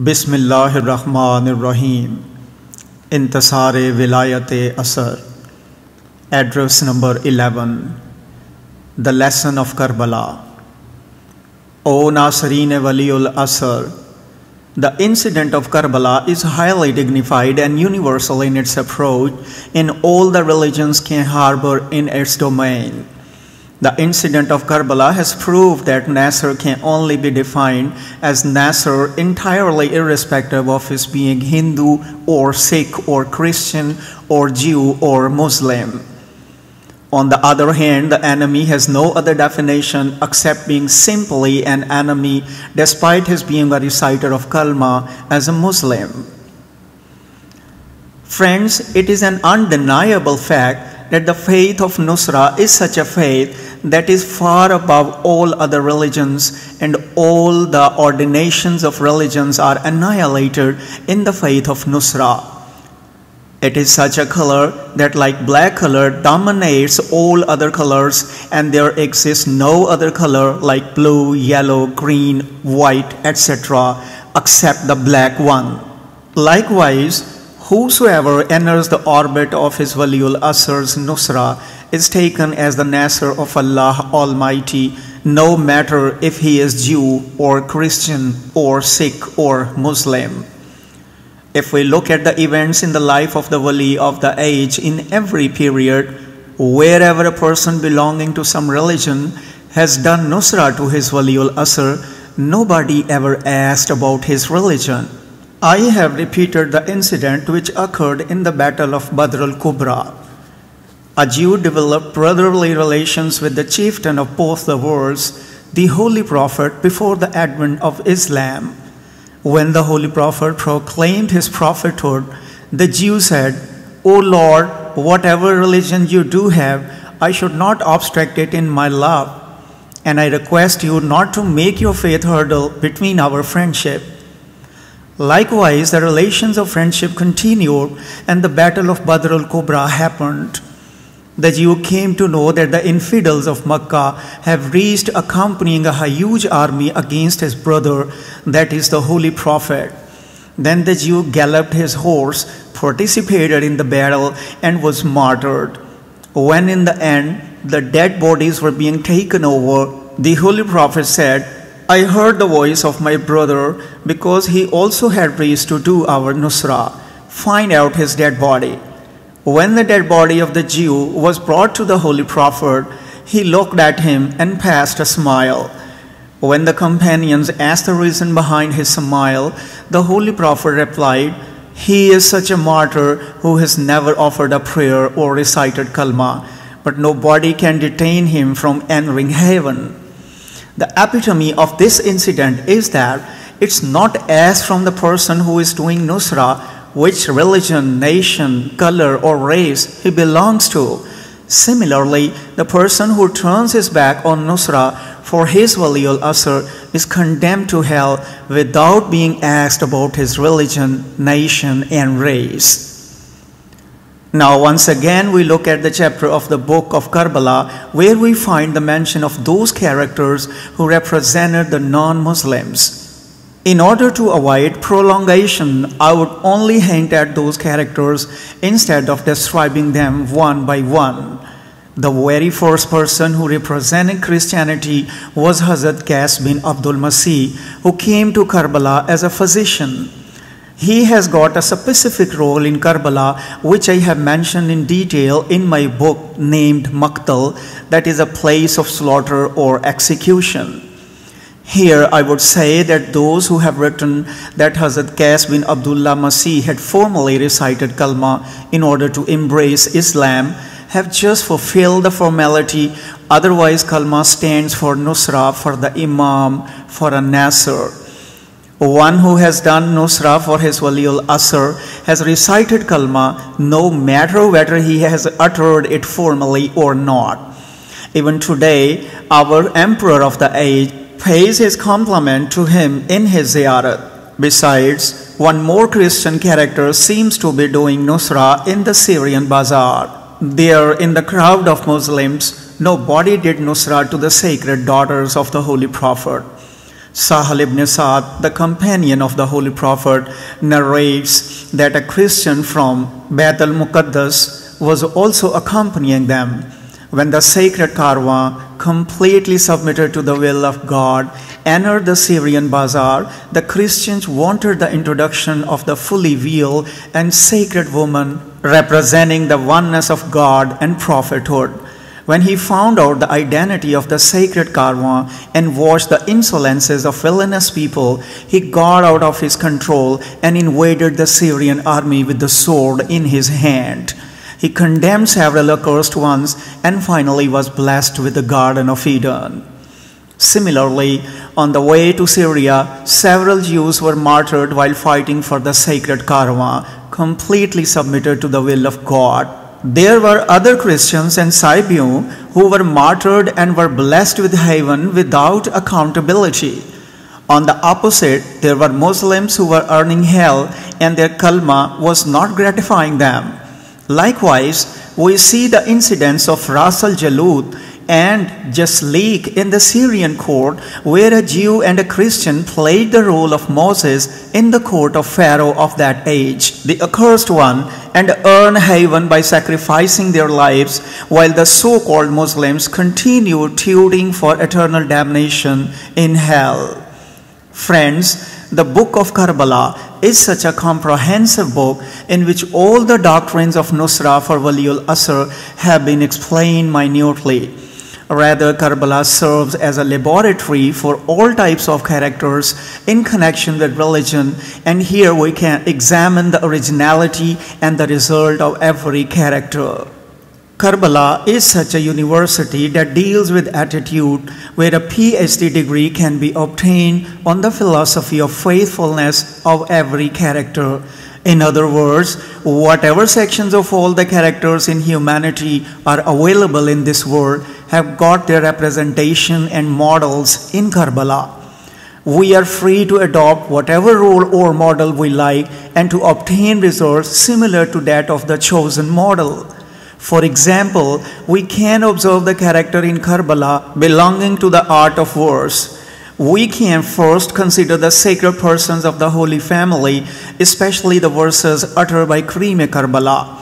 Bismillahir-Rahmanir-Rahim. Intesar-e-Wilayat Ch-11. Address number 11. The lesson of Karbala. O Nasreen Wali-ul-Asr, the incident of Karbala is highly dignified and universal in its approach in all the religions can harbor in its domain. The incident of Karbala has proved that Nasr can only be defined as Nasr entirely irrespective of his being Hindu or Sikh or Christian or Jew or Muslim. On the other hand, the enemy has no other definition except being simply an enemy despite his being a reciter of Kalma as a Muslim. Friends, it is an undeniable fact that the faith of Nusra is such a faith that is far above all other religions, and all the ordinations of religions are annihilated in the faith of Nusra. It is such a color that, like black color, dominates all other colors, and there exists no other color like blue, yellow, green, white, etc., except the black one. Likewise, whosoever enters the orbit of his Wali-ul-Asr's Nusra is taken as the Nasr of Allah Almighty, no matter if he is Jew or Christian or Sikh or Muslim. If we look at the events in the life of the Wali of the age in every period, wherever a person belonging to some religion has done Nusra to his Wali-ul-Asr, nobody ever asked about his religion. I have repeated the incident which occurred in the Battle of Badr al-Kubra. A Jew developed brotherly relations with the chieftain of both the worlds, the Holy Prophet, before the advent of Islam. When the Holy Prophet proclaimed his prophethood, the Jew said, "O Lord, whatever religion you do have, I should not obstruct it in my love, and I request you not to make your faith hurdle between our friendship." Likewise, the relations of friendship continued, and the Battle of Badr al-Kubra happened. The Jew came to know that the infidels of Makkah have reached, accompanying a huge army against his brother, that is the Holy Prophet. Then the Jew galloped his horse, participated in the battle, and was martyred. When in the end the dead bodies were being taken over, the Holy Prophet said, "I heard the voice of my brother because he also had reached to do our Nusra. Find out his dead body." When the dead body of the Jew was brought to the Holy Prophet, he looked at him and passed a smile. When the companions asked the reason behind his smile, the Holy Prophet replied, "He is such a martyr who has never offered a prayer or recited Kalma, but nobody can detain him from entering heaven." The epitome of this incident is that it's not asked from the person who is doing Nusra which religion, nation, color, or race he belongs to. Similarly, the person who turns his back on Nusra for his Wali-ul-Asr is condemned to hell without being asked about his religion, nation, and race. Now, once again, we look at the chapter of the book of Karbala, where we find the mention of those characters who represented the non-Muslims. In order to avoid prolongation, I would only hint at those characters instead of describing them one by one. The very first person who represented Christianity was Hazrat Qais bin Abdul Masih, who came to Karbala as a physician. He has got a specific role in Karbala, which I have mentioned in detail in my book named Maqtal, that is a place of slaughter or execution. Here I would say that those who have written that Hazrat Qais bin Abdullah Masih had formally recited Kalma in order to embrace Islam have just fulfilled the formality. Otherwise, Kalma stands for Nusra, for the Imam, for a Nasr. One who has done Nusra for his Wali-ul-Asr has recited Kalma no matter whether he has uttered it formally or not. Even today, our emperor of the age pays his compliment to him in his ziyarat. Besides, one more Christian character seems to be doing Nusra in the Syrian bazaar. There, in the crowd of Muslims, nobody did Nusra to the sacred daughters of the Holy Prophet. Sahal ibn Sa'd, the companion of the Holy Prophet, narrates that a Christian from Bayt al-Muqaddas was also accompanying them. When the sacred caravan, completely submitted to the will of God, entered the Syrian bazaar, the Christians wanted the introduction of the fully veiled and sacred woman representing the oneness of God and prophethood. When he found out the identity of the sacred caravan and watched the insolences of villainous people, he got out of his control and invaded the Syrian army with the sword in his hand. He condemned several accursed ones and finally was blessed with the Garden of Eden. Similarly, on the way to Syria, several Jews were martyred while fighting for the sacred caravan, completely submitted to the will of God. There were other Christians in Sibiu who were martyred and were blessed with heaven without accountability. On the opposite, there were Muslims who were earning hell and their kalma was not gratifying them. Likewise, we see the incidents of Ras al-Jalut and Jaslik in the Syrian court, where a Jew and a Christian played the role of Moses in the court of Pharaoh of that age, the accursed one, and earned heaven by sacrificing their lives, while the so-called Muslims continued tooting for eternal damnation in hell. Friends, the book of Karbala is such a comprehensive book in which all the doctrines of Nusra for Wali-ul-Asr have been explained minutely. Rather, Karbala serves as a laboratory for all types of characters in connection with religion, and here we can examine the originality and the result of every character. Karbala is such a university that deals with attitude, where a PhD degree can be obtained on the philosophy of faithfulness of every character. In other words, whatever sections of all the characters in humanity are available in this world have got their representation and models in Karbala. We are free to adopt whatever role or model we like and to obtain results similar to that of the chosen model. For example, we can observe the character in Karbala belonging to the art of verse. We can first consider the sacred persons of the Holy Family, especially the verses uttered by Karbala.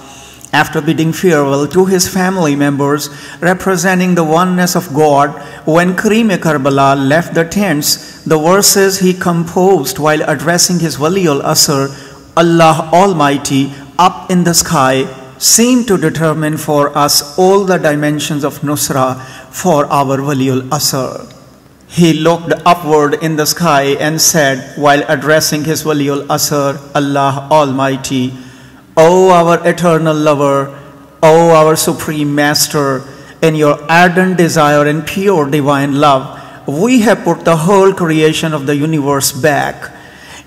After bidding farewell to his family members, representing the oneness of God, when Karbala left the tents, the verses he composed while addressing his Wali-ul-Asr, Allah Almighty, up in the sky, seemed to determine for us all the dimensions of Nusra for our Wali-ul-Asr. He looked upward in the sky and said, while addressing his Wali-ul-Asr, Allah Almighty, O our eternal lover, O our supreme master, in your ardent desire and pure divine love, we have put the whole creation of the universe back,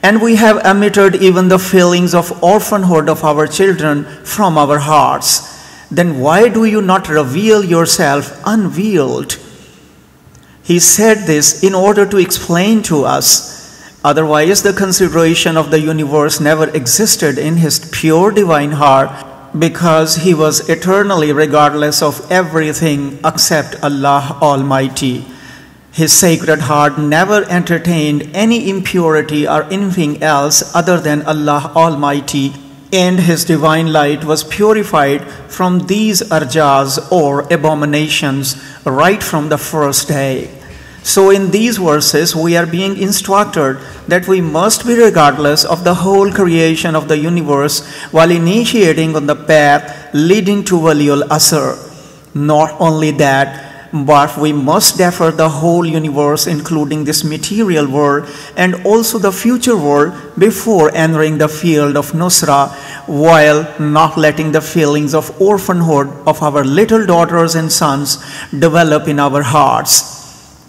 and we have omitted even the feelings of orphanhood of our children from our hearts. Then why do you not reveal yourself unveiled? He said this in order to explain to us. Otherwise, the consideration of the universe never existed in his pure divine heart, because he was eternally regardless of everything except Allah Almighty. His sacred heart never entertained any impurity or anything else other than Allah Almighty, and his divine light was purified from these arjas or abominations right from the first day. So in these verses, we are being instructed that we must be regardless of the whole creation of the universe while initiating on the path leading to Wali-ul-Asr. Not only that, but we must defer the whole universe, including this material world and also the future world, before entering the field of Nusra, while not letting the feelings of orphanhood of our little daughters and sons develop in our hearts.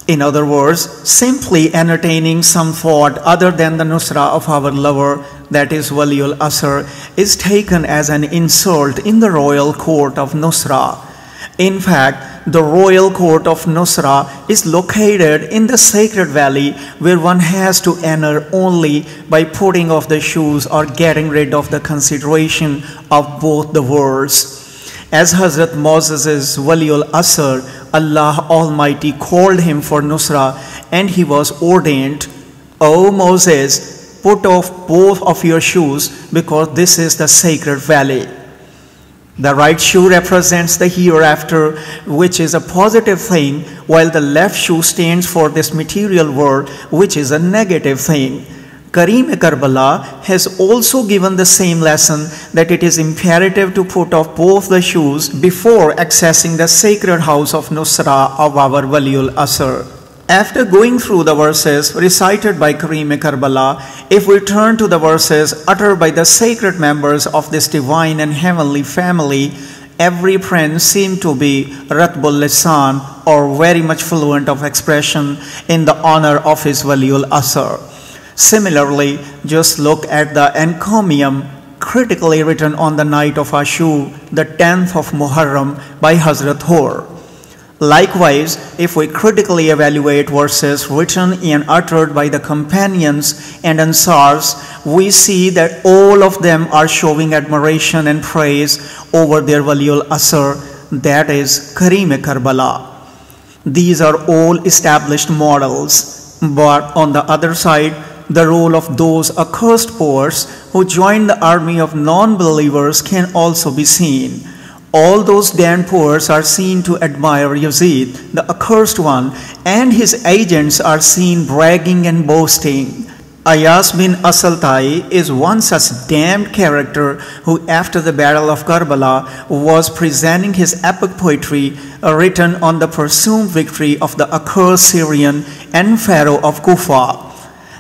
In other words, simply entertaining some thought other than the Nusra of our lover, that is Wali-ul-Asr, is taken as an insult in the royal court of Nusra. In fact, the royal court of Nusra is located in the sacred valley, where one has to enter only by putting off the shoes or getting rid of the consideration of both the worlds. As Hazrat Moses' Wali-ul-Asr, Allah Almighty called him for Nusra, and he was ordained. "O Moses, put off both of your shoes, because this is the sacred valley." The right shoe represents the hereafter, which is a positive thing, while the left shoe stands for this material world, which is a negative thing. Karim-e-Karbala has also given the same lesson, that it is imperative to put off both the shoes before accessing the sacred house of Nusra of our Wali-ul-Asr. After going through the verses recited by Karim-e-Karbala, if we turn to the verses uttered by the sacred members of this divine and heavenly family, every prince seemed to be Ratbul Lisan, or very much fluent of expression in the honor of his Wali-ul-Asr. Similarly, just look at the encomium critically written on the night of Ashur, the 10th of Muharram, by Hazrat Hur. Likewise, if we critically evaluate verses written and uttered by the companions and Ansars, we see that all of them are showing admiration and praise over their Wali-ul-Asr, that is Karim-e-Karbala. These are all established models, but on the other side, the role of those accursed poets who joined the army of non-believers can also be seen. All those damned poets are seen to admire Yazid, the accursed one, and his agents are seen bragging and boasting. Ayas bin Asaltai is one such damned character who, after the battle of Karbala, was presenting his epic poetry written on the presumed victory of the accursed Syrian and Pharaoh of Kufa.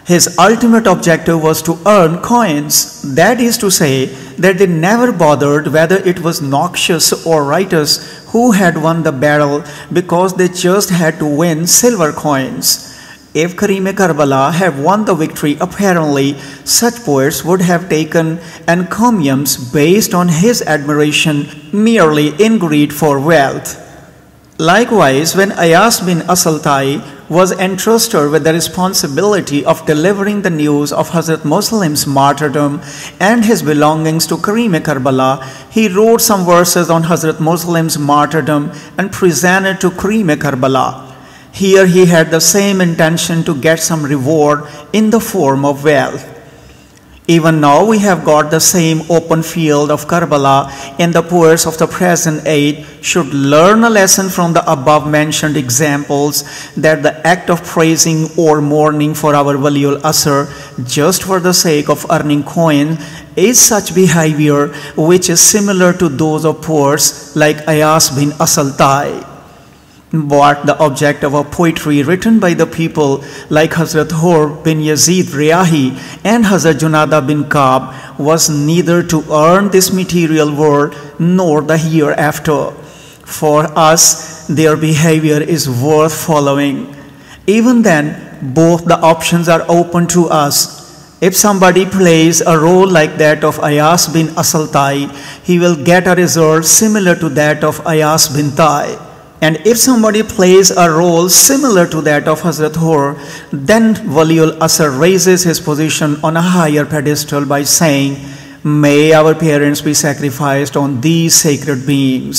His ultimate objective was to earn coins. That is to say, that they never bothered whether it was Noxious or Ritus who had won the battle, because they just had to win silver coins. If Karim-e-Karbala had won the victory, apparently such poets would have taken encomiums based on his admiration merely in greed for wealth. Likewise, when Ayas bin Asaltai was entrusted with the responsibility of delivering the news of Hazrat Muslim's martyrdom and his belongings to Karim-e-Karbala, he wrote some verses on Hazrat Muslim's martyrdom and presented to Karim-e-Karbala. Here he had the same intention to get some reward in the form of wealth. Even now we have got the same open field of Karbala, and the poets of the present age should learn a lesson from the above mentioned examples, that the act of praising or mourning for our Wali-ul-Asr just for the sake of earning coin is such behavior which is similar to those of poets like Ayas bin Asaltai. But the object of a poetry written by the people like Hazrat Hur bin Yazid Riyahi and Hazrat Junada bin Kab was neither to earn this material world nor the hereafter. For us, their behavior is worth following. Even then, both the options are open to us. If somebody plays a role like that of Ayas bin Asaltai, he will get a result similar to that of Ayas bin Tai. And if somebody plays a role similar to that of Hazrat Hur, then Wali-ul-Asr raises his position on a higher pedestal by saying, "May our parents be sacrificed on these sacred beings."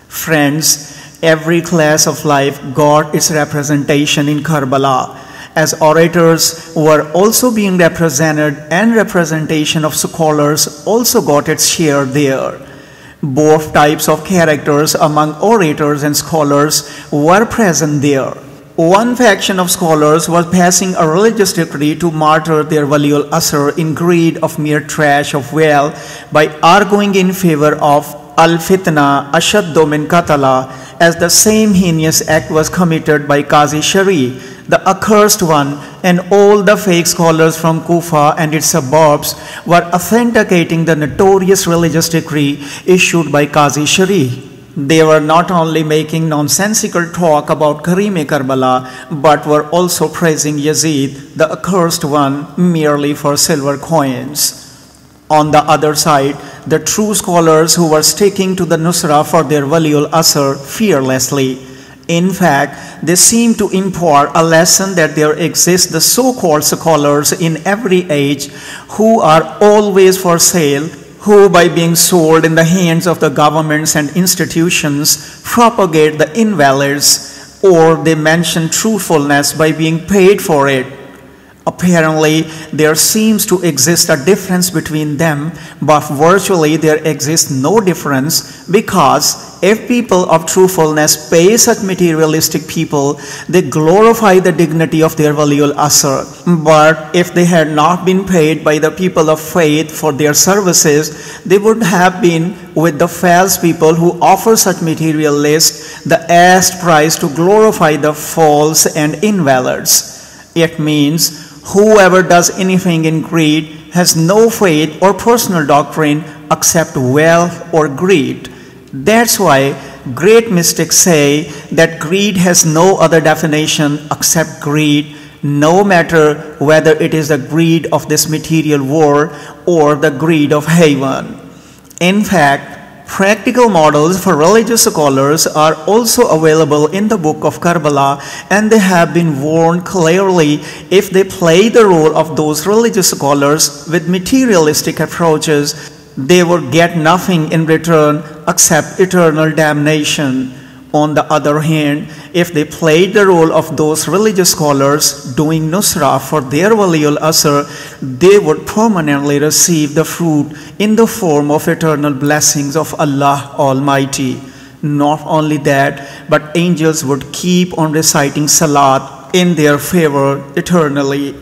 Friends, every class of life got its representation in Karbala, as orators were also being represented, and representation of scholars also got its share there. Both types of characters among orators and scholars were present there. One faction of scholars was passing a religious decree to martyr their Wali-ul-Asr in greed of mere trash of wealth by arguing in favor of al-fitna ashaddu min qatala, as the same heinous act was committed by Qazi Shari, the accursed one, and all the fake scholars from Kufa and its suburbs were authenticating the notorious religious decree issued by Qazi Shari. They were not only making nonsensical talk about Karim-e-Karbala, but were also praising Yazid, the accursed one, merely for silver coins. On the other side, the true scholars who were sticking to the Nusra for their Wali-ul-Asr fearlessly. In fact, they seem to impart a lesson that there exist the so-called scholars in every age who are always for sale, who by being sold in the hands of the governments and institutions propagate the invalids, or they mention truthfulness by being paid for it. Apparently, there seems to exist a difference between them, but virtually there exists no difference, because if people of truthfulness pay such materialistic people, they glorify the dignity of their Wali-ul-Asr. But if they had not been paid by the people of faith for their services, they would have been with the false people who offer such materialists the asked price to glorify the false and invalids. It means whoever does anything in greed has no faith or personal doctrine except wealth or greed. That's why great mystics say that greed has no other definition except greed, no matter whether it is the greed of this material world or the greed of heaven. In fact, practical models for religious scholars are also available in the book of Karbala, and they have been warned clearly if they play the role of those religious scholars with materialistic approaches, they would get nothing in return except eternal damnation. On the other hand, if they played the role of those religious scholars doing nusra for their Wali-ul-Asr, they would permanently receive the fruit in the form of eternal blessings of Allah Almighty. Not only that, but angels would keep on reciting salat in their favor eternally.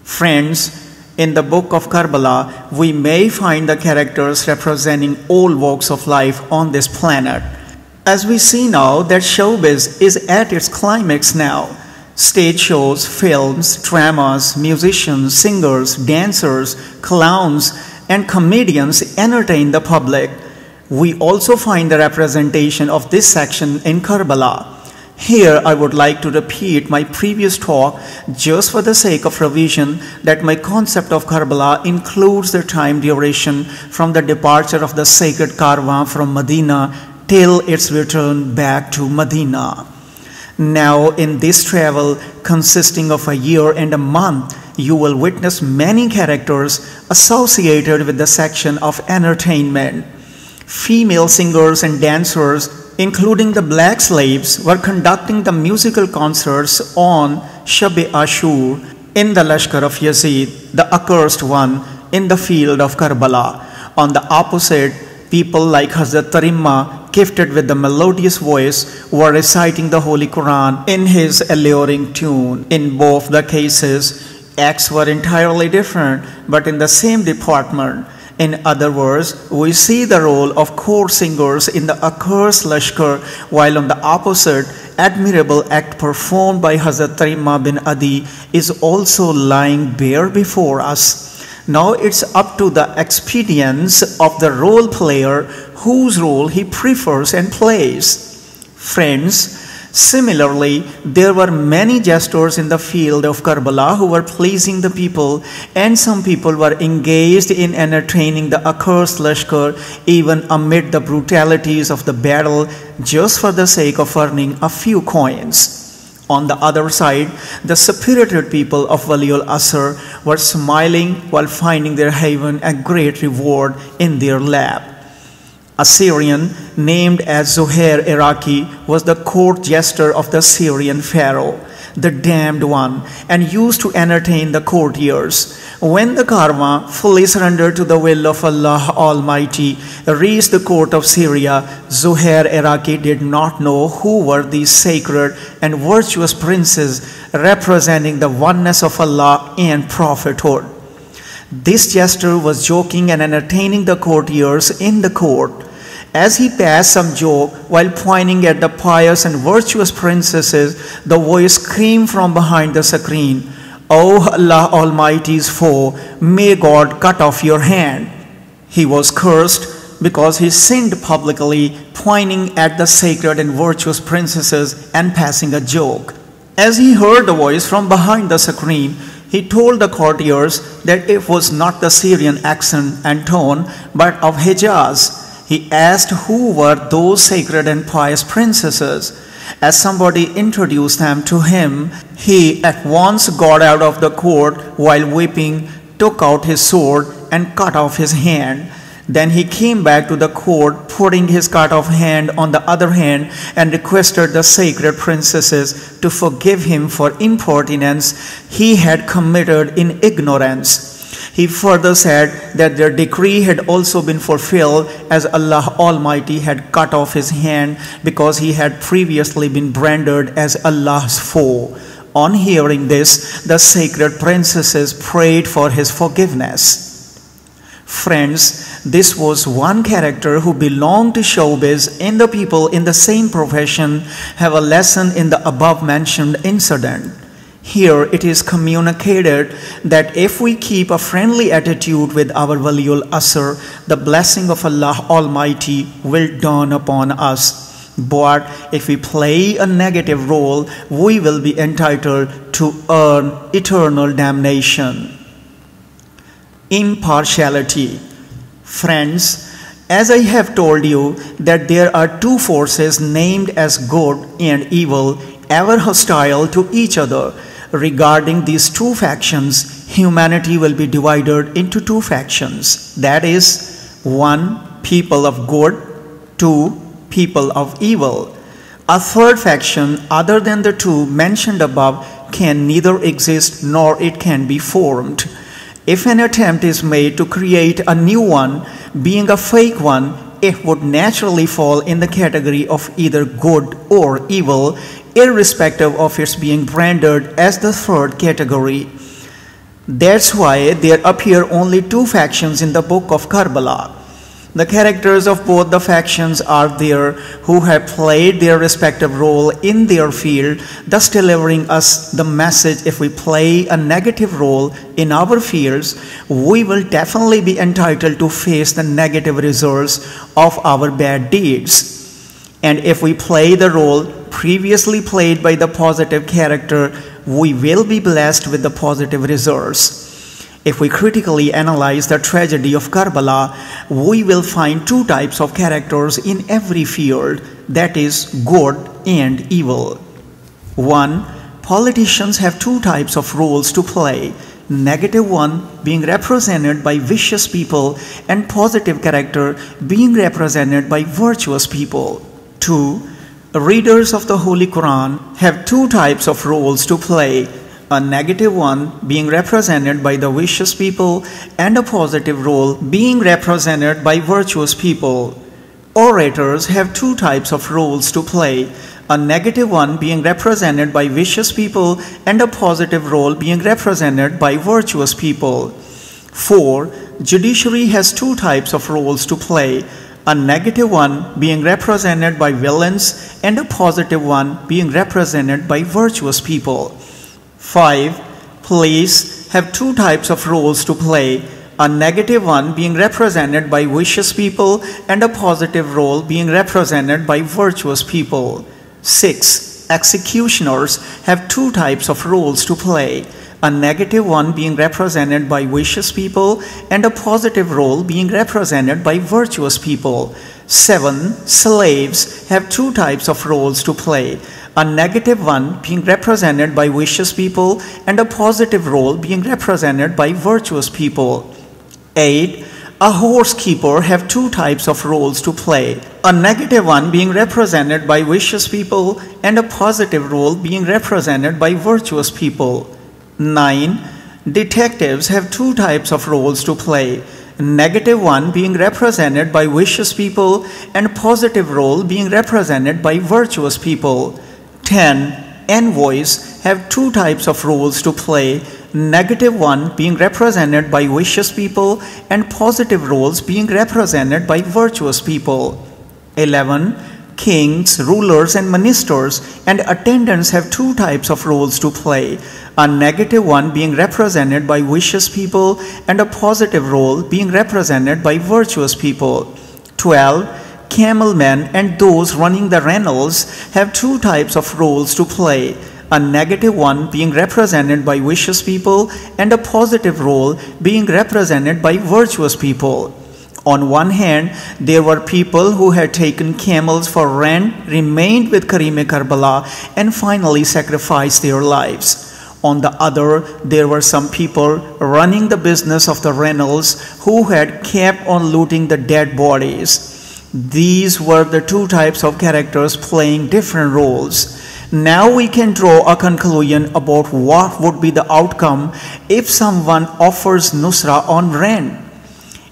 Friends, in the book of Karbala, we may find the characters representing all walks of life on this planet. As we see now that showbiz is at its climax now. Stage shows, films, dramas, musicians, singers, dancers, clowns, and comedians entertain the public. We also find the representation of this section in Karbala. Here I would like to repeat my previous talk just for the sake of revision that my concept of Karbala includes the time duration from the departure of the sacred caravan from Medina till its return back to Medina. Now in this travel consisting of a year and a month, you will witness many characters associated with the section of entertainment. Female singers and dancers, including the black slaves, were conducting the musical concerts on Shab-e-Ashur in the Lashkar of Yazid, the accursed one, in the field of Karbala. On the opposite, people like Hazrat Tarimma, gifted with the melodious voice, were reciting the Holy Quran in his alluring tune. In both the cases, acts were entirely different, but in the same department. In other words, we see the role of court singers in the accursed Lashkar, while on the opposite, admirable act performed by Hazrat Tarimma bin Adi is also lying bare before us. Now it's up to the expedience of the role player whose role he prefers and plays. Friends, similarly, there were many jesters in the field of Karbala who were pleasing the people, and some people were engaged in entertaining the accursed Lashkar even amid the brutalities of the battle just for the sake of earning a few coins. On the other side, the spirited people of Wali-ul-Asr were smiling while finding their haven a great reward in their lap. A Syrian named as Zuhair-Iraqi was the court jester of the Syrian pharaoh, the damned one, and used to entertain the courtiers. When the caravan, fully surrendered to the will of Allah Almighty, reached the court of Syria, Zuhair-Iraqi did not know who were these sacred and virtuous princes representing the oneness of Allah and prophethood. This jester was joking and entertaining the courtiers in the court. As he passed some joke while pointing at the pious and virtuous princesses, the voice screamed from behind the screen, "O Allah Almighty's foe, may God cut off your hand." He was cursed because he sinned publicly, pointing at the sacred and virtuous princesses and passing a joke. As he heard the voice from behind the screen, he told the courtiers that it was not the Syrian accent and tone, but of Hijaz. He asked who were those sacred and pious princesses. As somebody introduced them to him, he at once got out of the court while weeping, took out his sword and cut off his hand. Then he came back to the court, putting his cut off hand on the other hand, and requested the sacred princesses to forgive him for impertinence he had committed in ignorance. He further said that their decree had also been fulfilled, as Allah Almighty had cut off his hand because he had previously been branded as Allah's foe. On hearing this, the sacred princesses prayed for his forgiveness. Friends, this was one character who belonged to showbiz, and the people in the same profession have a lesson in the above mentioned incident. Here it is communicated that if we keep a friendly attitude with our Wali-ul-Asr, the blessing of Allah Almighty will dawn upon us. But if we play a negative role, we will be entitled to earn eternal damnation. Impartiality. Friends, as I have told you that there are two forces named as good and evil, ever hostile to each other. Regarding these two factions, humanity will be divided into two factions. That is, 1. People of good, 2. People of evil. A third faction other than the two mentioned above can neither exist nor it can be formed. If an attempt is made to create a new one, being a fake one, it would naturally fall in the category of either good or evil, irrespective of its being branded as the third category. That's why there appear only two factions in the book of Karbala. The characters of both the factions are there who have played their respective role in their field, thus delivering us the message: if we play a negative role in our fields, we will definitely be entitled to face the negative results of our bad deeds. And if we play the role previously played by the positive character, we will be blessed with the positive results. If we critically analyze the tragedy of Karbala, we will find two types of characters in every field, that is, good and evil. 1. Politicians have two types of roles to play, negative one being represented by vicious people and positive character being represented by virtuous people. 2. Readers of the Holy Quran have two types of roles to play, a negative one being represented by the vicious people and a positive role being represented by virtuous people. Orators have two types of roles to play, a negative one being represented by vicious people and a positive role being represented by virtuous people. 4. Judiciary has two types of roles to play, a negative one being represented by villains and a positive one being represented by virtuous people. 5. Police have two types of roles to play, a negative one being represented by vicious people and a positive role being represented by virtuous people. 6. Executioners have two types of roles to play, a negative one being represented by vicious people and a positive role being represented by virtuous people. 7. Slaves have two types of roles to play, a negative one being represented by vicious people and a positive role being represented by virtuous people. 8. A horsekeeper have two types of roles to play, a negative one being represented by vicious people and a positive role being represented by virtuous people. 9. Detectives have two types of roles to play, negative one being represented by vicious people and positive role being represented by virtuous people. 10. Envoys have two types of roles to play, negative one being represented by vicious people and positive roles being represented by virtuous people. 11. Kings, rulers and ministers and attendants have two types of roles to play, a negative one being represented by vicious people and a positive role being represented by virtuous people. 12. Camelmen and those running the rennels have two types of roles to play, a negative one being represented by vicious people and a positive role being represented by virtuous people. On one hand, there were people who had taken camels for rent, remained with Karim-e Karbala, and finally sacrificed their lives. On the other, there were some people running the business of the Reynolds who had kept on looting the dead bodies. These were the two types of characters playing different roles. Now we can draw a conclusion about what would be the outcome if someone offers Nusra on rent.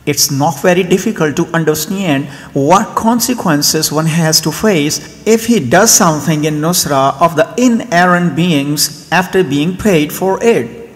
It's not very difficult to understand what consequences one has to face if he does something in Nusra of the inerrant beings after being paid for it.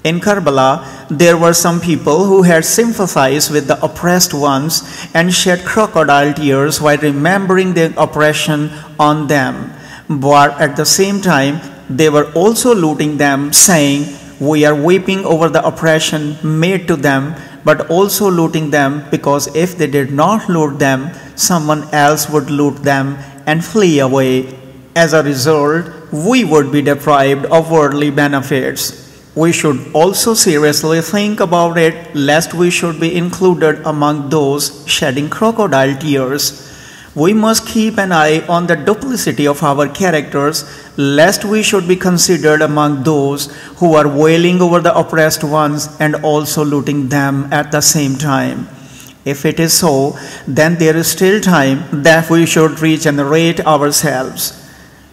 In Karbala, there were some people who had sympathized with the oppressed ones and shed crocodile tears while remembering their oppression on them. But at the same time, they were also looting them, saying, "We are weeping over the oppression made to them," but also looting them because if they did not loot them, someone else would loot them and flee away. As a result, we would be deprived of worldly benefits. We should also seriously think about it, lest we should be included among those shedding crocodile tears. We must keep an eye on the duplicity of our characters, lest we should be considered among those who are wailing over the oppressed ones and also looting them at the same time. If it is so, then there is still time that we should regenerate ourselves.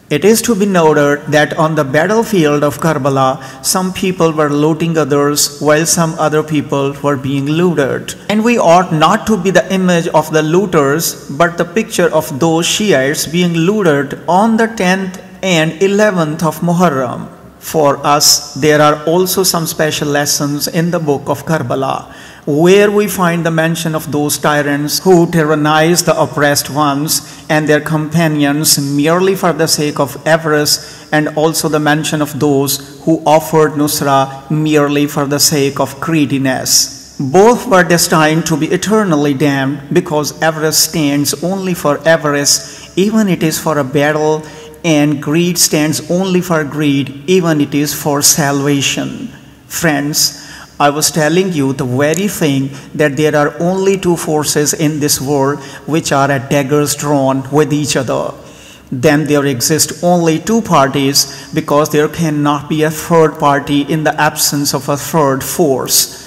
It is to be noted that on the battlefield of Karbala, some people were looting others while some other people were being looted. And we ought not to be the image of the looters, but the picture of those Shiites being looted on the 10th and 11th of Muharram. For us, there are also some special lessons in the book of Karbala, where we find the mention of those tyrants who tyrannized the oppressed ones and their companions merely for the sake of avarice, and also the mention of those who offered Nusra merely for the sake of greediness. Both were destined to be eternally damned, because avarice stands only for avarice, even it is for a battle, and greed stands only for greed, even it is for salvation. Friends, I was telling you the very thing that there are only two forces in this world which are at daggers drawn with each other. Then there exist only two parties, because there cannot be a third party in the absence of a third force.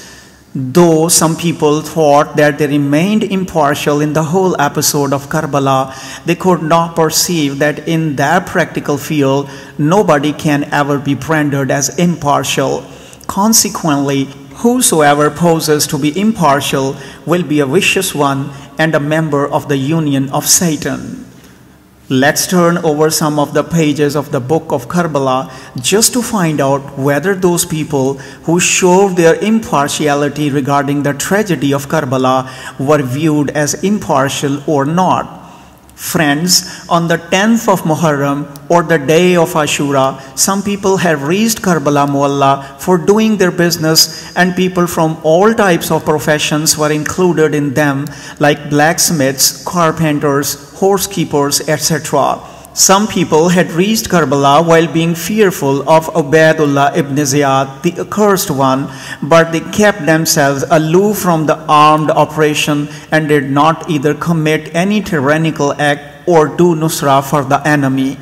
Though some people thought that they remained impartial in the whole episode of Karbala, they could not perceive that in that practical field, nobody can ever be rendered as impartial. Consequently, whosoever poses to be impartial will be a vicious one and a member of the union of Satan. Let's turn over some of the pages of the book of Karbala just to find out whether those people who showed their impartiality regarding the tragedy of Karbala were viewed as impartial or not. Friends, on the 10th of Muharram, or the day of Ashura, some people have reached Karbala Mualla for doing their business, and people from all types of professions were included in them, like blacksmiths, carpenters, horsekeepers, etc. Some people had reached Karbala while being fearful of Ubaidullah ibn Ziyad, the accursed one, but they kept themselves aloof from the armed operation and did not either commit any tyrannical act or do nusra for the enemy.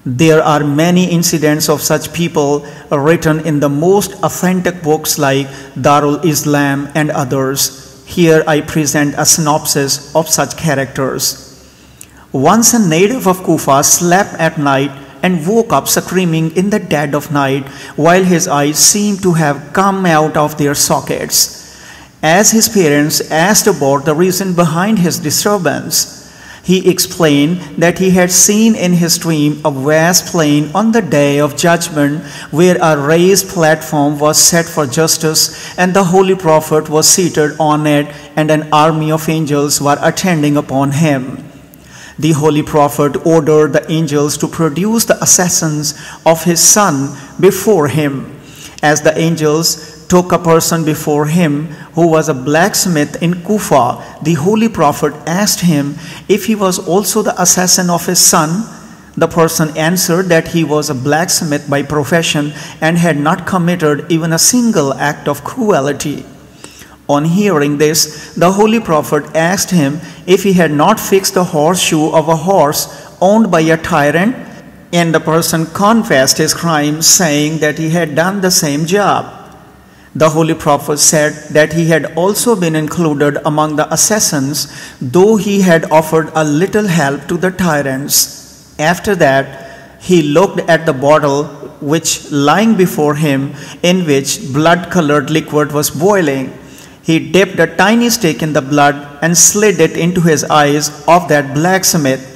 There are many incidents of such people written in the most authentic books like Darul Islam and others. Here I present a synopsis of such characters. Once a native of Kufa slept at night and woke up screaming in the dead of night, while his eyes seemed to have come out of their sockets. As his parents asked about the reason behind his disturbance, he explained that he had seen in his dream a vast plain on the day of judgment, where a raised platform was set for justice, and the Holy Prophet was seated on it, and an army of angels were attending upon him. The Holy Prophet ordered the angels to produce the assassins of his son before him. As the angels took a person before him who was a blacksmith in Kufa, the Holy Prophet asked him if he was also the assassin of his son. The person answered that he was a blacksmith by profession and had not committed even a single act of cruelty. On hearing this, the Holy Prophet asked him if he had not fixed the horseshoe of a horse owned by a tyrant. And the person confessed his crime, saying that he had done the same job. The Holy Prophet said that he had also been included among the assassins, though he had offered a little help to the tyrants. After that, he looked at the bottle which lying before him, in which blood-colored liquid was boiling. He dipped a tiny stick in the blood and slid it into his eyes of that blacksmith.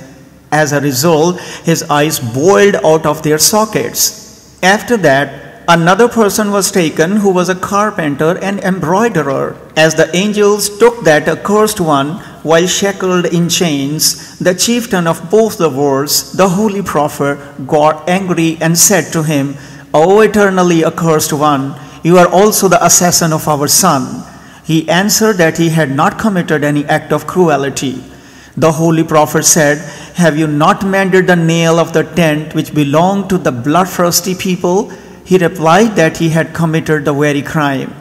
As a result, his eyes boiled out of their sockets. After that, another person was taken who was a carpenter and embroiderer. As the angels took that accursed one while shackled in chains, the chieftain of both the worlds, the Holy Prophet, got angry and said to him, "O eternally accursed one, you are also the assassin of our son." He answered that he had not committed any act of cruelty. The Holy Prophet said, "Have you not mended the nail of the tent which belonged to the bloodthirsty people?" He replied that he had committed the very crime.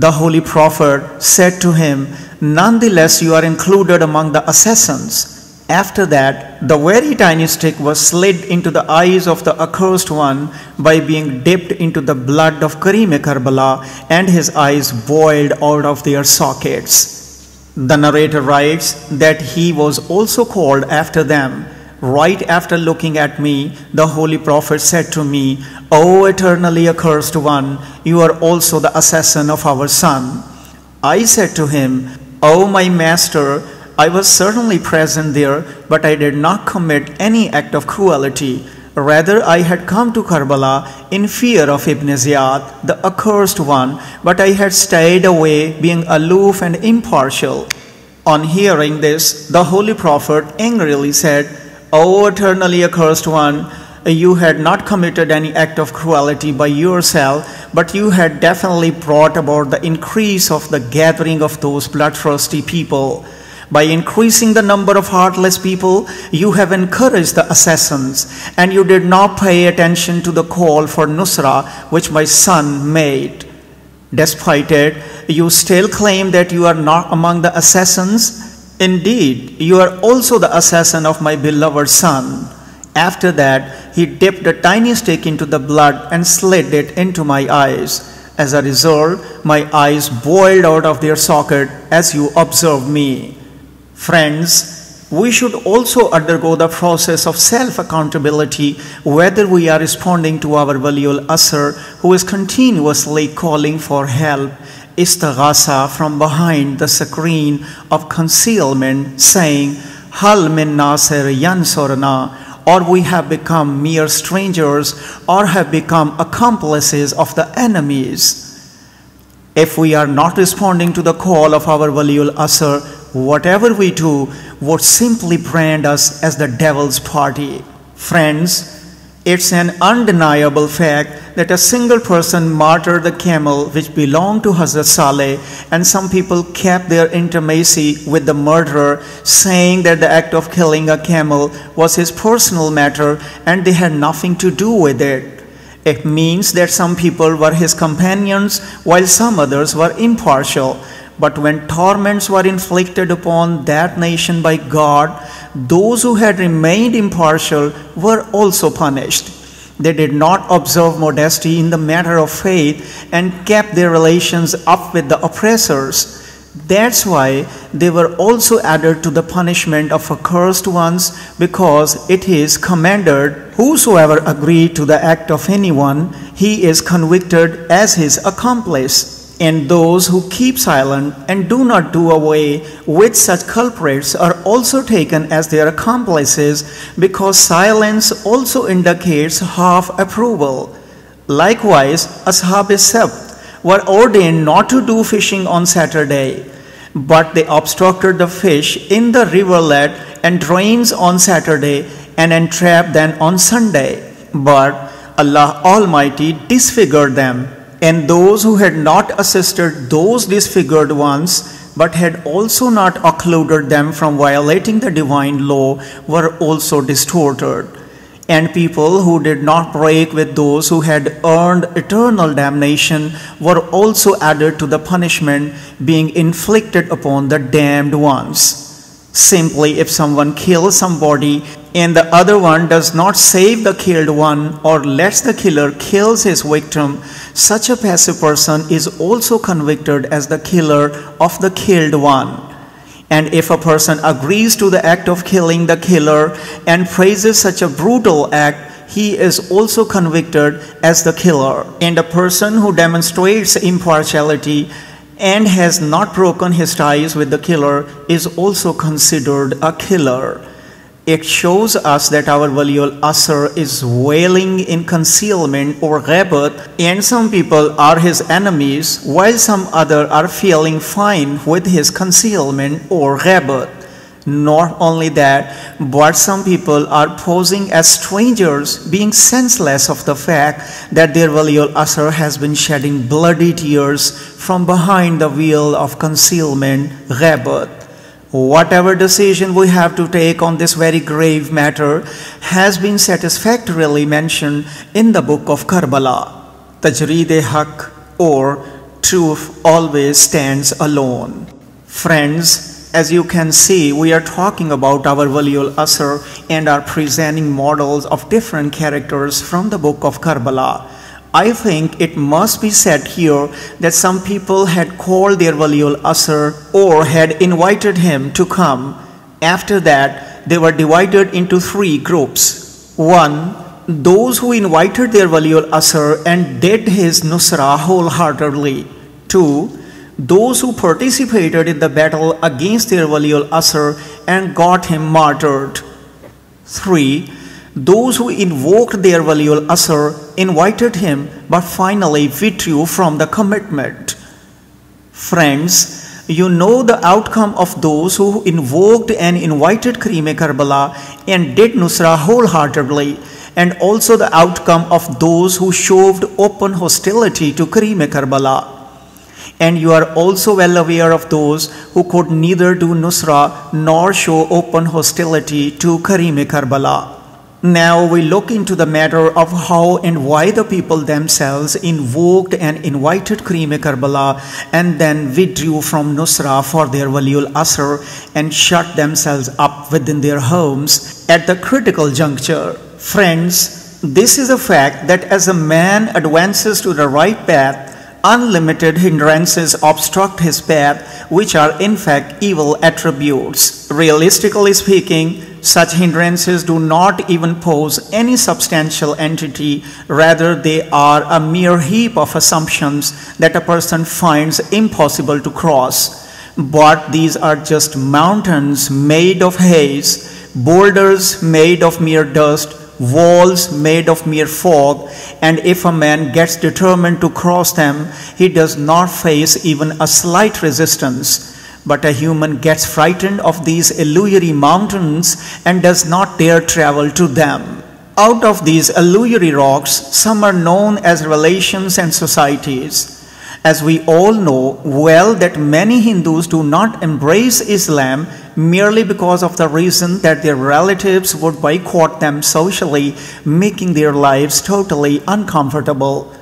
The Holy Prophet said to him, "Nonetheless, you are included among the assassins." After that, the very tiny stick was slid into the eyes of the accursed one by being dipped into the blood of Karbala, and his eyes boiled out of their sockets. The narrator writes that he was also called after them. Right after looking at me, the Holy Prophet said to me, "O eternally accursed one, you are also the assassin of our son." I said to him, "O my master, I was certainly present there, but I did not commit any act of cruelty. Rather, I had come to Karbala in fear of Ibn Ziyad, the accursed one, but I had stayed away, being aloof and impartial." On hearing this, the Holy Prophet angrily said, "O eternally accursed one, you had not committed any act of cruelty by yourself, but you had definitely brought about the increase of the gathering of those bloodthirsty people. By increasing the number of heartless people, you have encouraged the assassins, and you did not pay attention to the call for Nusra which my son made. Despite it, you still claim that you are not among the assassins. Indeed, you are also the assassin of my beloved son." After that, he dipped a tiny stick into the blood and slid it into my eyes. As a result, my eyes boiled out of their socket, as you observe me. Friends, we should also undergo the process of self-accountability, whether we are responding to our Wali-ul-Asr, who is continuously calling for help, istighasa, from behind the screen of concealment, saying, "Hal min nasir yansurna," or we have become mere strangers or have become accomplices of the enemies. If we are not responding to the call of our Wali-ul-Asr, whatever we do would simply brand us as the devil's party. Friends, it's an undeniable fact that a single person martyred the camel which belonged to Hazrat Saleh, and some people kept their intimacy with the murderer, saying that the act of killing a camel was his personal matter and they had nothing to do with it. It means that some people were his companions while some others were impartial. But when torments were inflicted upon that nation by God, those who had remained impartial were also punished. They did not observe modesty in the matter of faith and kept their relations up with the oppressors. That's why they were also added to the punishment of accursed ones, because it is commanded, "Whosoever agreed to the act of anyone, he is convicted as his accomplice." And those who keep silent and do not do away with such culprits are also taken as their accomplices, because silence also indicates half approval. Likewise, Ashab-e-Sabt were ordained not to do fishing on Saturday, but they obstructed the fish in the rivulet and drains on Saturday and entrapped them on Sunday. But Allah Almighty disfigured them. And those who had not assisted those disfigured ones, but had also not occluded them from violating the divine law, were also distorted. And people who did not break with those who had earned eternal damnation were also added to the punishment being inflicted upon the damned ones. Simply, if someone kills somebody and the other one does not save the killed one or lets the killer kill his victim, such a passive person is also convicted as the killer of the killed one. And if a person agrees to the act of killing the killer and praises such a brutal act, he is also convicted as the killer. And a person who demonstrates impartiality and has not broken his ties with the killer is also considered a killer. It shows us that our Wali-ul-Asr is wailing in concealment or ghabat, and some people are his enemies while some other are feeling fine with his concealment or ghabat. Not only that, but some people are posing as strangers, being senseless of the fact that their Wali-ul-Asr has been shedding bloody tears from behind the veil of concealment, ghabat. Whatever decision we have to take on this very grave matter has been satisfactorily mentioned in the book of Karbala. Tajreed-e-Haq, or truth always stands alone. Friends, as you can see, we are talking about our Wali-ul-Asr and are presenting models of different characters from the book of Karbala. I think it must be said here that some people had called their Wali-ul-Asr or had invited him to come. After that, they were divided into three groups. 1. Those who invited their Wali-ul-Asr and did his nusra wholeheartedly. 2. Those who participated in the battle against their Wali-ul-Asr and got him martyred. 3. Those who invoked their Wali-ul-Asr, invited him, but finally withdrew from the commitment. Friends, you know the outcome of those who invoked and invited Karim-e Karbala and did nusra wholeheartedly, and also the outcome of those who showed open hostility to Karim-e Karbala. And you are also well aware of those who could neither do nusra nor show open hostility to Karim-e Karbala. Now we look into the matter of how and why the people themselves invoked and invited Karim-e Karbala and then withdrew from nusra for their Wali-ul-Asr and shut themselves up within their homes at the critical juncture. Friends, this is a fact that as a man advances to the right path, unlimited hindrances obstruct his path, which are in fact evil attributes. Realistically speaking, such hindrances do not even pose any substantial entity, rather they are a mere heap of assumptions that a person finds impossible to cross. But these are just mountains made of haze, boulders made of mere dust, walls made of mere fog, and if a man gets determined to cross them, he does not face even a slight resistance. But a human gets frightened of these illusory mountains and does not dare travel to them. Out of these illusory rocks, some are known as relations and societies. As we all know well that many Hindus do not embrace Islam merely because of the reason that their relatives would boycott them socially, making their lives totally uncomfortable.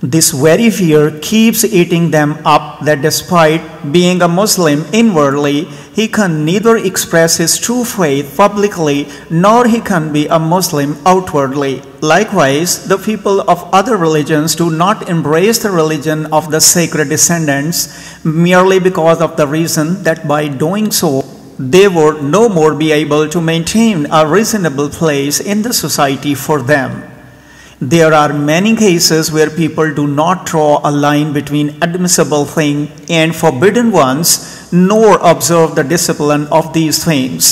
This very fear keeps eating them up that despite being a Muslim inwardly, he can neither express his true faith publicly nor he can be a Muslim outwardly. Likewise, the people of other religions do not embrace the religion of the sacred descendants merely because of the reason that by doing so, they would no more be able to maintain a reasonable place in the society for them. There are many cases where people do not draw a line between admissible things and forbidden ones, nor observe the discipline of these things.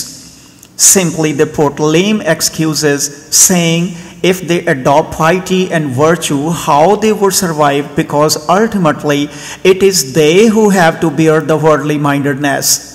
Simply they put lame excuses, saying if they adopt piety and virtue, how they would survive, because ultimately it is they who have to bear the worldly mindedness.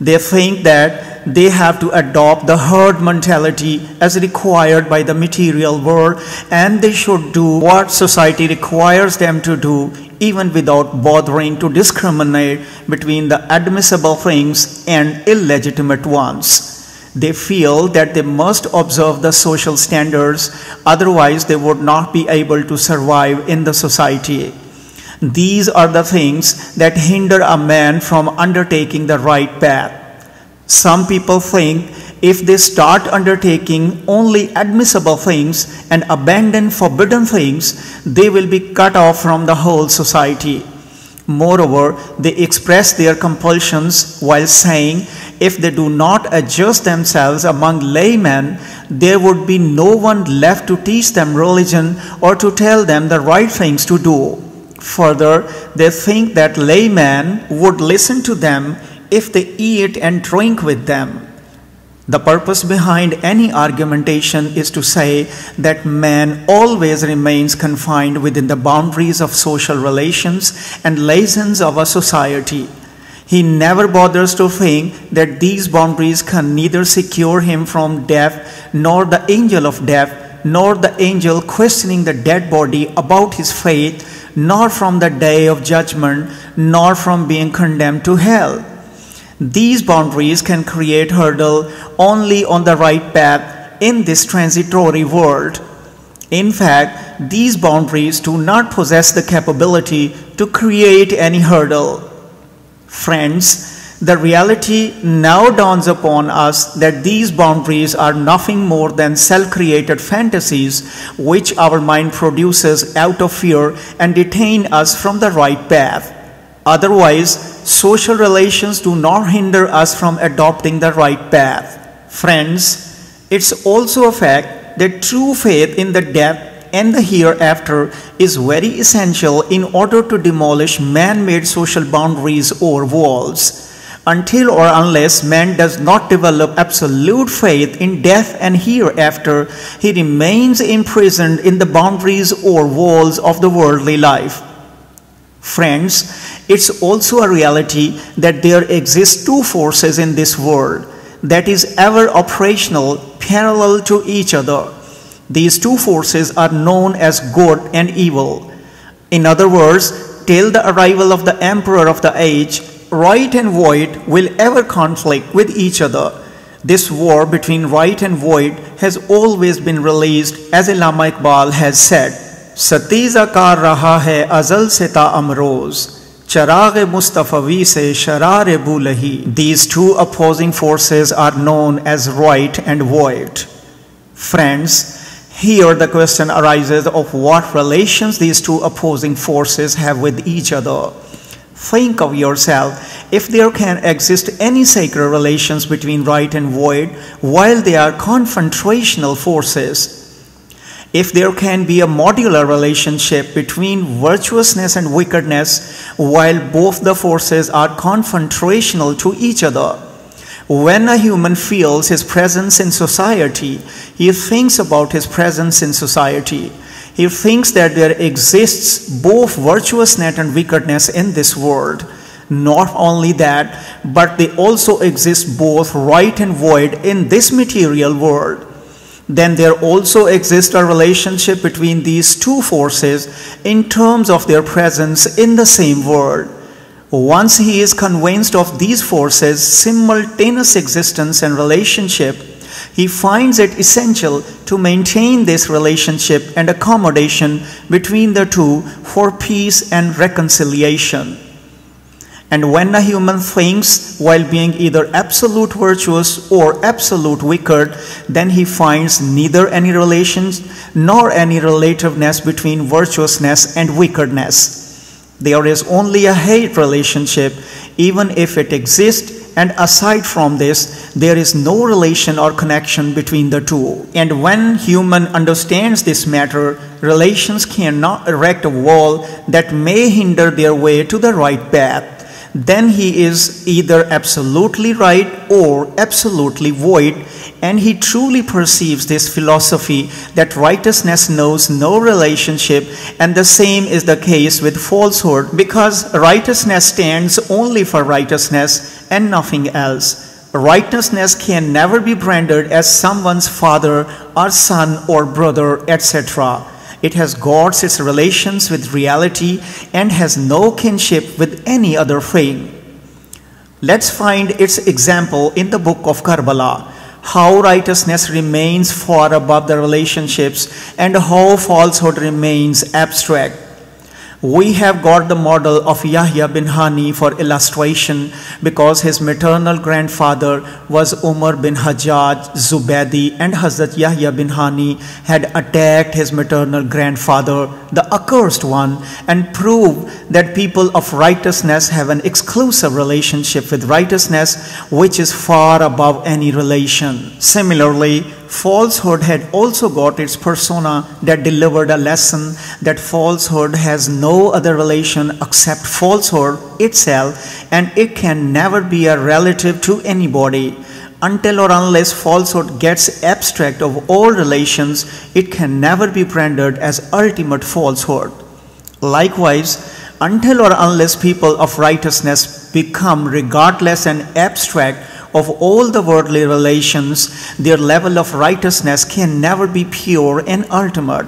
They think that they have to adopt the herd mentality as required by the material world, and they should do what society requires them to do, even without bothering to discriminate between the admissible things and illegitimate ones. They feel that they must observe the social standards, otherwise they would not be able to survive in the society. These are the things that hinder a man from undertaking the right path. Some people think if they start undertaking only admissible things and abandon forbidden things, they will be cut off from the whole society. Moreover, they express their compulsions while saying if they do not adjust themselves among laymen, there would be no one left to teach them religion or to tell them the right things to do. Further, they think that laymen would listen to them if they eat and drink with them. The purpose behind any argumentation is to say that man always remains confined within the boundaries of social relations and liaisons of a society. He never bothers to think that these boundaries can neither secure him from death, nor the angel of death, nor the angel questioning the dead body about his faith, nor from the day of judgment, nor from being condemned to hell. These boundaries can create hurdle only on the right path in this transitory world. In fact, these boundaries do not possess the capability to create any hurdle. Friends, the reality now dawns upon us that these boundaries are nothing more than self-created fantasies which our mind produces out of fear and detain us from the right path. Otherwise, social relations do not hinder us from adopting the right path. Friends, it's also a fact that true faith in the death and the hereafter is very essential in order to demolish man-made social boundaries or walls. Until or unless man does not develop absolute faith in death and hereafter, he remains imprisoned in the boundaries or walls of the worldly life. Friends, it's also a reality that there exist two forces in this world that is ever operational, parallel to each other. These two forces are known as good and evil. In other words, till the arrival of the emperor of the age, right and void will ever conflict with each other. This war between right and void has always been released, as Allama Iqbal has said, Satiza kar raha hai azal se ta amroz. Charaghe Mustafavi se sharare bulahi. These two opposing forces are known as right and void. Friends, here the question arises of what relations these two opposing forces have with each other. Think of yourself if there can exist any sacred relations between right and void while they are confrontational forces. If there can be a modular relationship between virtuousness and wickedness while both the forces are confrontational to each other. When a human feels his presence in society, he thinks about his presence in society. He thinks that there exists both virtuousness and wickedness in this world. Not only that, but they also exist both right and void in this material world. Then there also exists a relationship between these two forces in terms of their presence in the same world. Once he is convinced of these forces' simultaneous existence and relationship, he finds it essential to maintain this relationship and accommodation between the two for peace and reconciliation. And when a human thinks while being either absolute virtuous or absolute wicked, then he finds neither any relations nor any relativeness between virtuousness and wickedness. There is only a hate relationship, even if it exists, and aside from this, there is no relation or connection between the two. And when human understands this matter, relations cannot erect a wall that may hinder their way to the right path. Then he is either absolutely right or absolutely void, and he truly perceives this philosophy that righteousness knows no relationship, and the same is the case with falsehood, because righteousness stands only for righteousness and nothing else. Righteousness can never be branded as someone's father or son or brother, etc. It has got its relations with reality and has no kinship with any other thing. Let's find its example in the book of Karbala, how righteousness remains far above the relationships and how falsehood remains abstract. We have got the model of Yahya bin Hani for illustration because his maternal grandfather was Umar bin Hajjaj Zubaydi, and Hazrat Yahya bin Hani had attacked his maternal grandfather, the accursed one, and proved that people of righteousness have an exclusive relationship with righteousness which is far above any relation. Similarly, falsehood had also got its persona that delivered a lesson that falsehood has no other relation except falsehood itself, and it can never be a relative to anybody. Until or unless falsehood gets abstract of all relations, it can never be rendered as ultimate falsehood. Likewise, until or unless people of righteousness become regardless and abstract of all the worldly relations, their level of righteousness can never be pure and ultimate.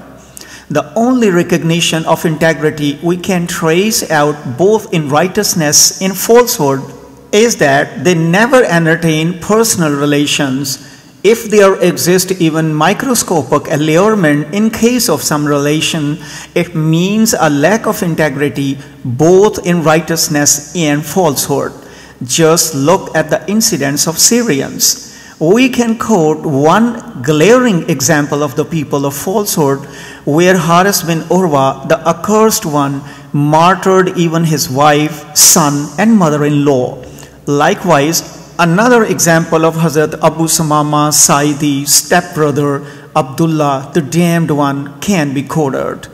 The only recognition of integrity we can trace out both in righteousness and falsehood is that they never entertain personal relations. If there exists even microscopic allurement in case of some relation, it means a lack of integrity both in righteousness and falsehood. Just look at the incidents of Syrians. We can quote one glaring example of the people of falsehood where Haris bin Urwa, the accursed one, martyred even his wife, son and mother-in-law. Likewise, another example of Hazrat Abu Sumama Saidi's stepbrother Abdullah, the damned one, can be quoted.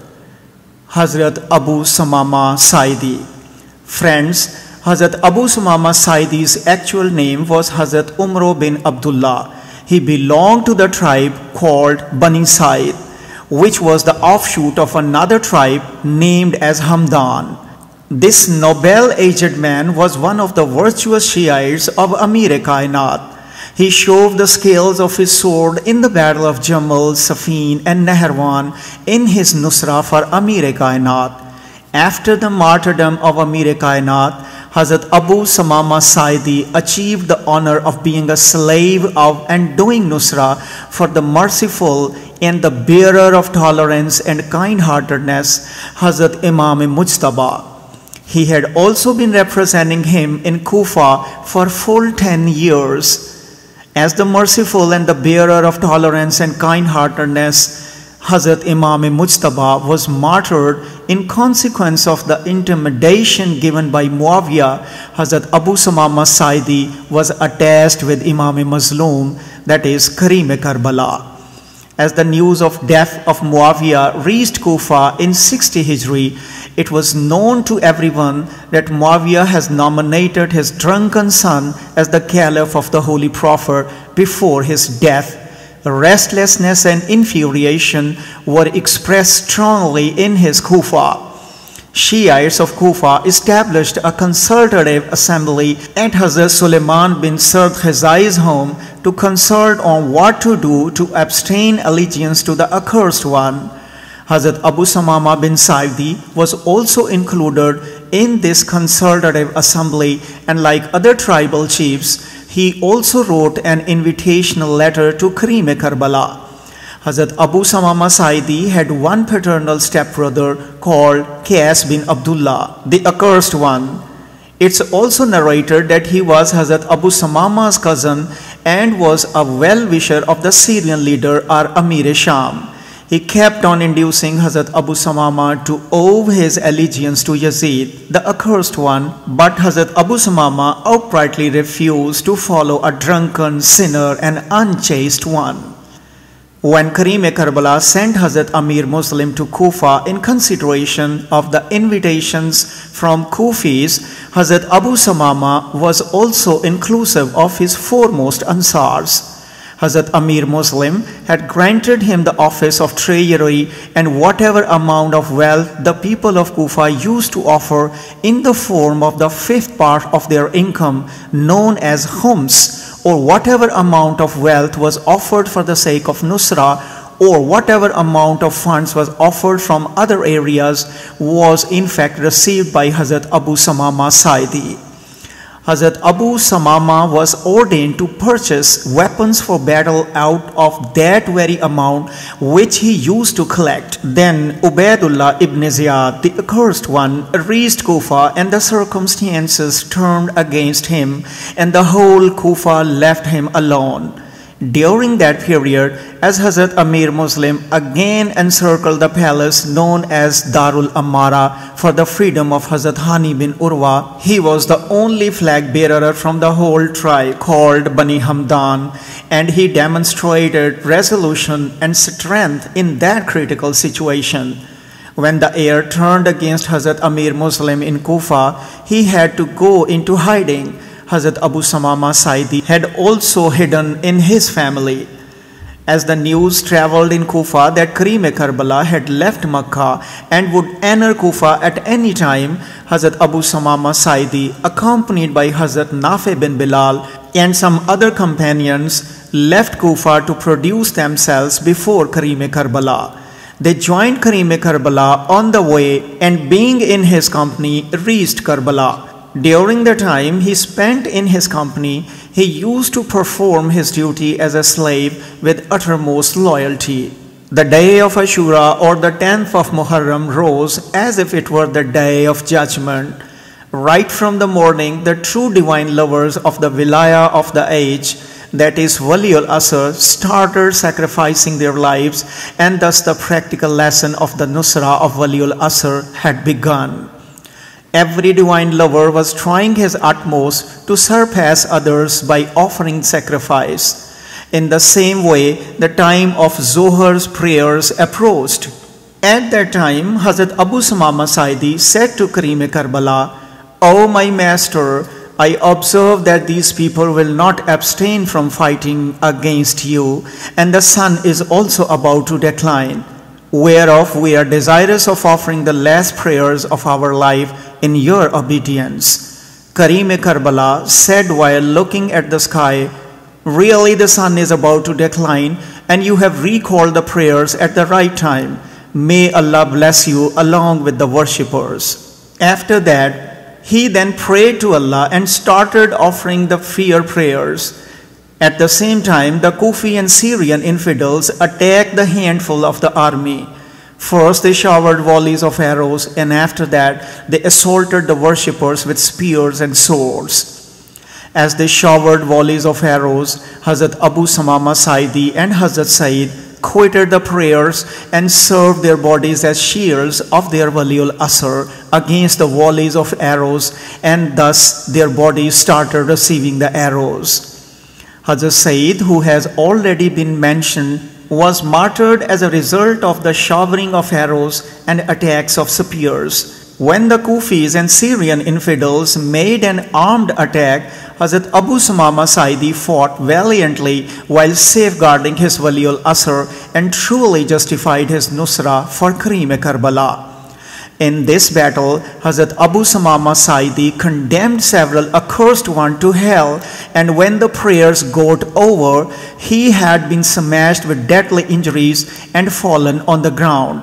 Hazrat Abu Sumama Saidi. Friends, Hazrat Abu Sumama Saidi's actual name was Hazrat Umar bin Abdullah. He belonged to the tribe called Bani Said, which was the offshoot of another tribe named as Hamdan. This noble aged man was one of the virtuous Shiites of Amir-e-Kainat. He showed the scales of his sword in the battle of Jamal, Safin and Nahrawan in his Nusra for Amir-e-Kainat. After the martyrdom of Amir-e-Kainat, Hazrat Abu Sumama Saidi achieved the honor of being a slave of and doing Nusra for the merciful and the bearer of tolerance and kind-heartedness, Hazrat Imam Mujtaba. He had also been representing him in Kufa for full 10 years. As the merciful and the bearer of tolerance and kind-heartedness, Hazrat Imam Mujtaba was martyred in consequence of the intimidation given by Muawiyah. Hazrat Abu Sumama Saidi was attached with Imam Mazloom, that is Karim Karbala. As the news of death of Muawiyah reached Kufa in 60 Hijri, it was known to everyone that Muawiyah has nominated his drunken son as the caliph of the Holy Prophet before his death. Restlessness and infuriation were expressed strongly in his Kufa. Shiites of Kufa established a consultative assembly at Hazrat Suleiman bin Sard Khizai's home to consult on what to do to abstain allegiance to the accursed one. Hazrat Abu Sumama bin Saidi was also included in this consultative assembly, and like other tribal chiefs, he also wrote an invitational letter to Karim Karbala. Hazrat Abu Sumama Saidi had one paternal stepbrother called Qais bin Abdullah, the accursed one. It's also narrated that he was Hazrat Abu Sumama's cousin and was a well-wisher of the Syrian leader Amir-e-Sham. He kept on inducing Hazrat Abu Sumama to owe his allegiance to Yazid, the accursed one, but Hazrat Abu Sumama outrightly refused to follow a drunken, sinner and unchaste one. When Karim Karbala sent Hazrat Amir Muslim to Kufa in consideration of the invitations from Kufis, Hazrat Abu Sumama was also inclusive of his foremost Ansars. Hazrat Amir Muslim had granted him the office of treasury and whatever amount of wealth the people of Kufa used to offer in the form of the fifth part of their income, known as khums, or whatever amount of wealth was offered for the sake of Nusra, or whatever amount of funds was offered from other areas, was in fact received by Hazrat Abu Sumama Saidi. Hazrat Abu Samama was ordained to purchase weapons for battle out of that very amount which he used to collect. Then Ubaidullah ibn Ziyad, the accursed one, reached Kufa, and the circumstances turned against him, and the whole Kufa left him alone. During that period, as Hazrat Amir Muslim again encircled the palace known as Darul Amara for the freedom of Hazrat Hani bin Urwa, he was the only flag bearer from the whole tribe called Bani Hamdan, and he demonstrated resolution and strength in that critical situation. When the heir turned against Hazrat Amir Muslim in Kufa, he had to go into hiding. Hazrat Abu Samama Saidi had also hidden in his family. As the news traveled in Kufa that Karbala had left Makkah and would enter Kufa at any time, Hazrat Abu Samama Saidi, accompanied by Hazrat Nafi bin Bilal and some other companions, left Kufa to produce themselves before Karbala. They joined Karbala on the way, and being in his company, reached Karbala. During the time he spent in his company, he used to perform his duty as a slave with uttermost loyalty. The day of Ashura, or the 10th of Muharram, rose as if it were the day of judgment. Right from the morning, the true divine lovers of the Wilaya of the age, that is Wali-ul-Asr, started sacrificing their lives, and thus the practical lesson of the Nusra of Wali-ul-Asr had begun. Every divine lover was trying his utmost to surpass others by offering sacrifice. In the same way, the time of Zohar's prayers approached. At that time, Hazrat Abu Samama Saidi said to Karbala, "O my master, I observe that these people will not abstain from fighting against you, and the sun is also about to decline, whereof we are desirous of offering the last prayers of our life in your obedience." Karbala said while looking at the sky, "Really the sun is about to decline, and you have recalled the prayers at the right time. May Allah bless you along with the worshippers." After that, he then prayed to Allah and started offering the fear prayers. At the same time, the Kufi and Syrian infidels attacked the handful of the army. First they showered volleys of arrows, and after that they assaulted the worshippers with spears and swords. As they showered volleys of arrows, Hazrat Abu Samama Saidi and Hazrat Said quitted the prayers and served their bodies as shields of their Wali-ul-Asr against the volleys of arrows, and thus their bodies started receiving the arrows. Hazrat Said, who has already been mentioned, was martyred as a result of the showering of arrows and attacks of spears. When the Kufis and Syrian infidels made an armed attack, Hazrat Abu Samama Saidi fought valiantly while safeguarding his Wali-ul-Asr and truly justified his Nusra for Karbala. In this battle, Hazrat Abu Samama Saidi condemned several accursed ones to hell, and when the prayers got over, he had been smashed with deadly injuries and fallen on the ground.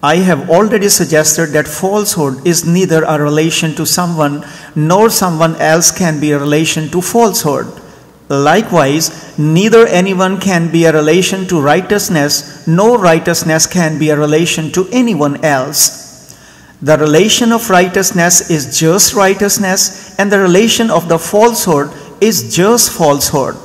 I have already suggested that falsehood is neither a relation to someone nor someone else can be a relation to falsehood. Likewise, neither anyone can be a relation to righteousness nor righteousness can be a relation to anyone else. The relation of righteousness is just righteousness, and the relation of the falsehood is just falsehood.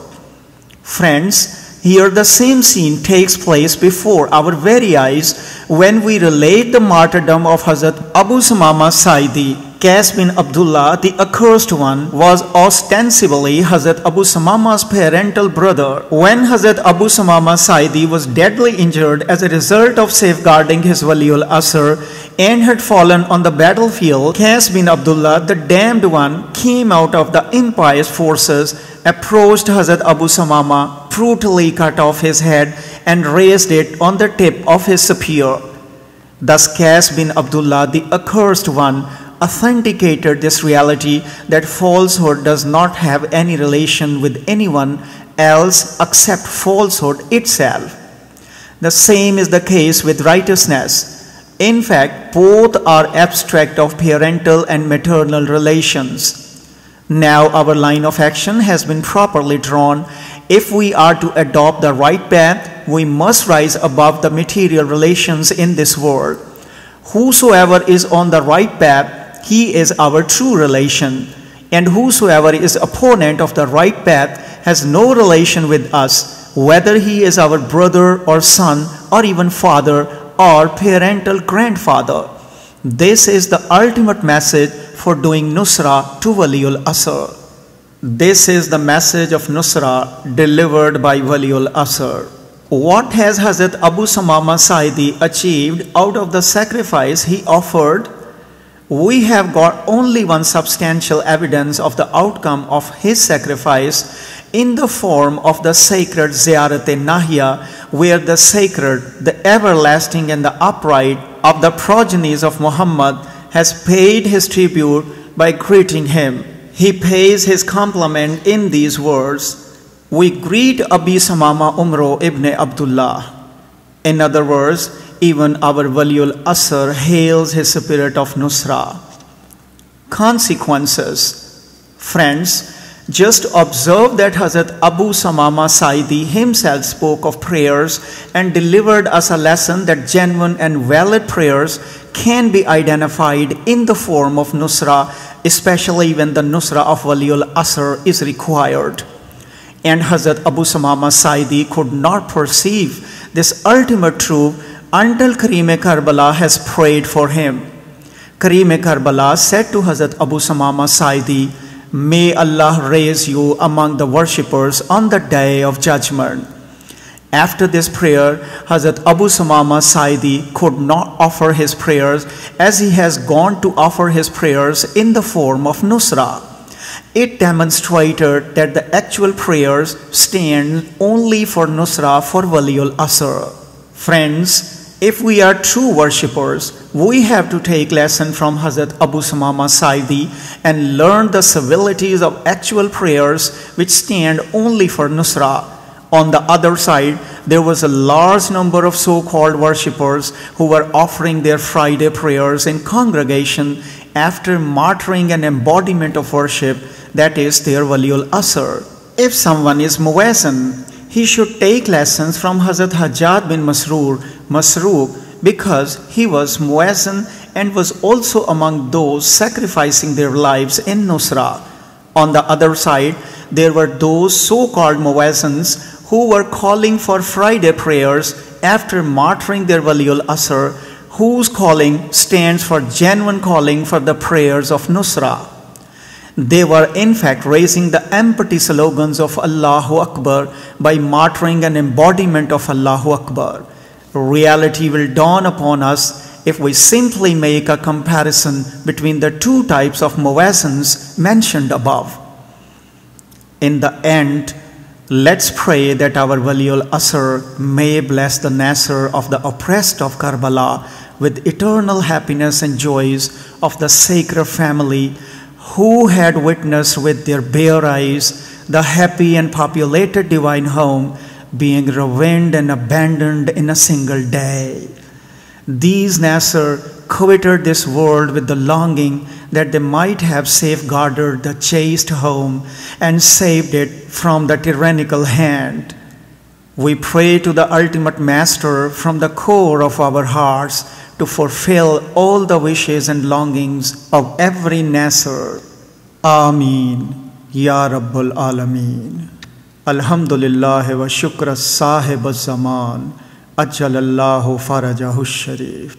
Friends, here the same scene takes place before our very eyes when we relate the martyrdom of Hazrat Abu Samama Saidi. Qais bin Abdullah, the accursed one, was ostensibly Hazrat Abu Samama's parental brother. When Hazrat Abu Samama Saidi was deadly injured as a result of safeguarding his Wali-ul-Asr and had fallen on the battlefield, Qais bin Abdullah, the damned one, came out of the impious forces, approached Hazrat Abu Samama, brutally cut off his head and raised it on the tip of his spear. Thus Qais bin Abdullah, the accursed one, authenticated this reality that falsehood does not have any relation with anyone else except falsehood itself. The same is the case with righteousness. In fact, both are abstract of parental and maternal relations. Now our line of action has been properly drawn. If we are to adopt the right path, we must rise above the material relations in this world. Whosoever is on the right path, he is our true relation. And whosoever is opponent of the right path has no relation with us, whether he is our brother or son or even father or parental grandfather. This is the ultimate message for doing Nusra to Wali-ul-Asr. This is the message of Nusra delivered by Wali-ul-Asr. What has Hazrat Abu Samama Saidi achieved out of the sacrifice he offered? We have got only one substantial evidence of the outcome of his sacrifice in the form of the sacred Ziyarat-e-Nahiya, where the sacred, the everlasting and the upright of the progenies of Muhammad has paid his tribute by greeting him. He pays his compliment in these words, "We greet Abi Samama Umro ibn Abdullah." In other words, even our Wali-ul-Asr hails his spirit of Nusra. Consequences. Friends, just observe that Hazrat Abu Samama Saidi himself spoke of prayers and delivered us a lesson that genuine and valid prayers can be identified in the form of Nusra, especially when the Nusra of Wali-ul-Asr is required. And Hazrat Abu Samama Saidi could not perceive this ultimate truth until Karim-e Karbala has prayed for him. Karim-e Karbala said to Hazrat Abu Samama Saidi, "May Allah raise you among the worshippers on the day of judgment." After this prayer, Hazrat Abu Samama Saidi could not offer his prayers as he has gone to offer his prayers in the form of Nusra. It demonstrated that the actual prayers stand only for Nusra for Wali-ul-Asr. Friends, if we are true worshippers, we have to take lesson from Hazrat Abu Samama Saidi and learn the civilities of actual prayers which stand only for Nusra. On the other side, there was a large number of so-called worshippers who were offering their Friday prayers in congregation after martyring an embodiment of worship, that is their Wali-ul-Asr. If someone is Muwazzin, he should take lessons from Hazrat Hajjaj bin Masruq because he was Muwazzin and was also among those sacrificing their lives in Nusra. On the other side, there were those so-called Muwazzins who were calling for Friday prayers after martyring their Wali-ul-Asr, whose calling stands for genuine calling for the prayers of Nusra. They were in fact raising the empty slogans of Allahu Akbar by martyring an embodiment of Allahu Akbar. Reality will dawn upon us if we simply make a comparison between the two types of Muwazzins mentioned above. In the end, let's pray that our Wali-ul-Asr may bless the Nasr of the oppressed of Karbala with eternal happiness and joys of the sacred family who had witnessed with their bare eyes the happy and populated divine home being ruined and abandoned in a single day. These Nasr coveted this world with the longing that they might have safeguarded the chaste home and saved it from the tyrannical hand. We pray to the ultimate Master from the core of our hearts to fulfill all the wishes and longings of every Nasr. Ameen. Ya Rabbul Alameen. Alhamdulillah wa shukra sahib az-zaman. Ajjalallahu farajahu sharif.